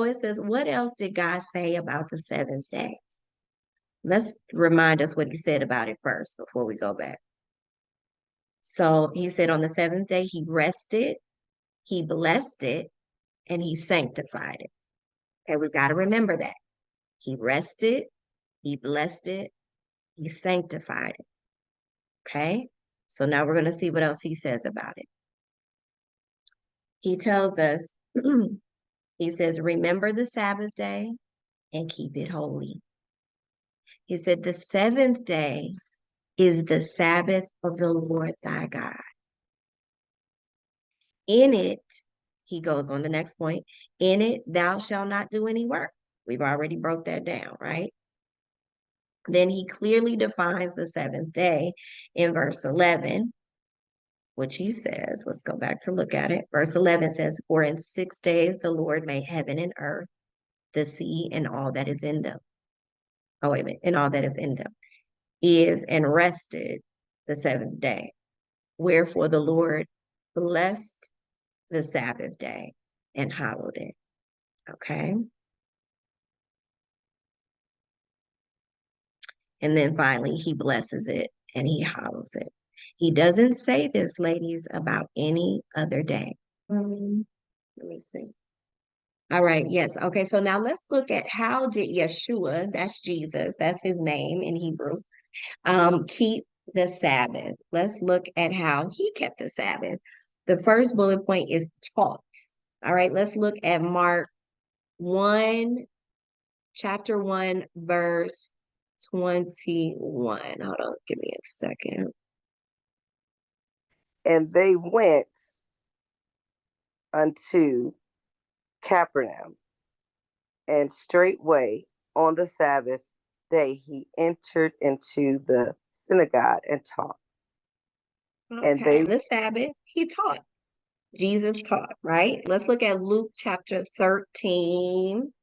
it says, what else did God say about the seventh day? Let's remind us what he said about it first before we go back. So he said on the seventh day, he rested, he blessed it, and he sanctified it. Okay, we've got to remember that. He rested, he blessed it, he sanctified it. Okay, so now we're going to see what else he says about it. He tells us, he says, remember the Sabbath day and keep it holy. He said, the seventh day is the Sabbath of the Lord thy God. In it, he goes on the next point, in it thou shalt not do any work. We've already broke that down, right? Then he clearly defines the seventh day in verse 11, which he says, let's go back to look at it. Verse 11 says, for in 6 days the Lord made heaven and earth, the sea, and all that is in them. Oh, wait a minute, and all that is in them is and rested the seventh day. Wherefore the Lord blessed the Sabbath day and hallowed it. Okay. And then finally, he blesses it and he hallows it. He doesn't say this, ladies, about any other day. Let me see. All right, yes. Okay, so now let's look at how did Yeshua, that's Jesus, that's his name in Hebrew, keep the Sabbath. Let's look at how he kept the Sabbath. The first bullet point is taught. All right, let's look at Mark 1, chapter 1, verse 21. Hold on, give me a second. And they went unto Capernaum, and straightway on the Sabbath day he entered into the synagogue and taught. Okay, and they, the Sabbath, he taught. Jesus taught, right? Let's look at Luke chapter 13.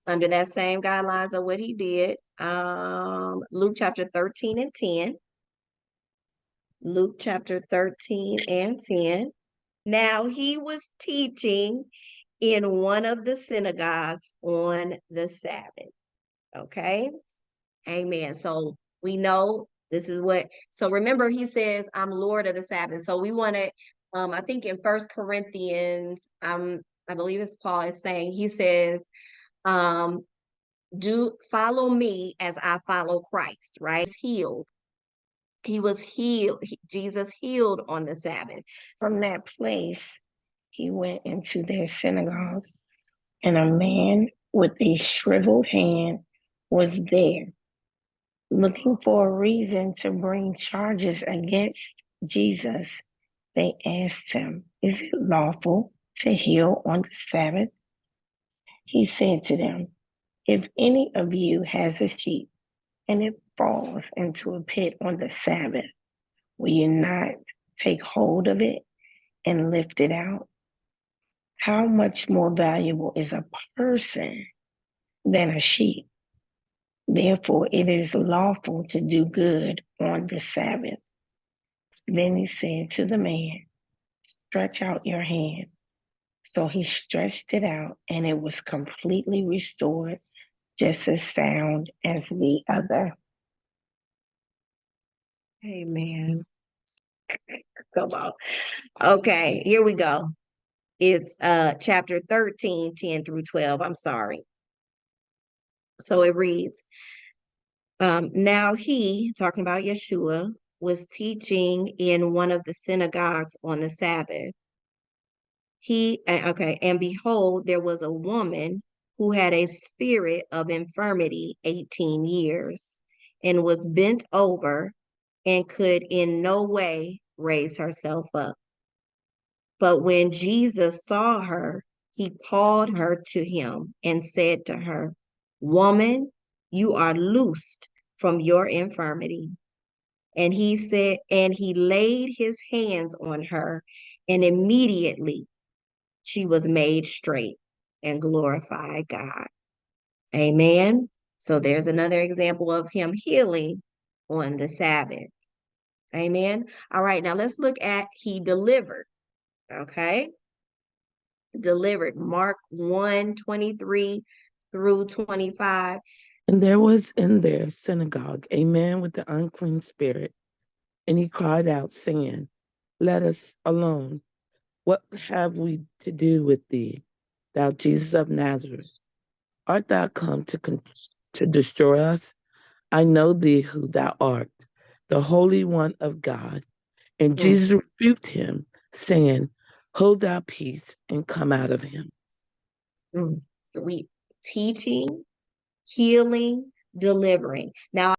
Under that same guidelines of what he did. Luke chapter 13 and 10. Luke chapter 13 and 10. Now he was teaching in one of the synagogues on the Sabbath. Okay. Amen. So we know this is what, so remember he says, I'm Lord of the Sabbath. So we want to, I think in 1 Corinthians, I believe it's Paul is saying, he says, do follow me as I follow Christ, right? Healed. He was healed. Jesus healed on the Sabbath. From that place, he went into their synagogue, and a man with a shriveled hand was there. Looking for a reason to bring charges against Jesus, they asked him, is it lawful to heal on the Sabbath? He said to them, if any of you has a sheep and it falls into a pit on the Sabbath, will you not take hold of it and lift it out? How much more valuable is a person than a sheep? Therefore, it is lawful to do good on the Sabbath. Then he said to the man, stretch out your hand. So he stretched it out, and it was completely restored, just as sound as the other. Amen. Come on. Okay, here we go. It's chapter 13, 10 through 12. I'm sorry. So it reads, now he, talking about Yeshua, was teaching in one of the synagogues on the Sabbath. And behold, there was a woman who had a spirit of infirmity 18 years and was bent over and could in no way raise herself up. But when Jesus saw her, he called her to him and said to her, woman, you are loosed from your infirmity. And he said, and he laid his hands on her, and immediately she was made straight and glorified God. Amen. So there's another example of him healing on the Sabbath. Amen. All right, now let's look at he delivered. Okay. delivered. Mark 1:23 through 25. And there was in their synagogue a man with the unclean spirit, and he cried out, saying, Let us alone. What have we to do with thee, thou Jesus of Nazareth? Art thou come to destroy us? I know thee who thou art, the Holy One of God. And Mm, Jesus rebuked him, saying, Hold thou peace, and come out of him. So we teaching, healing, delivering. Now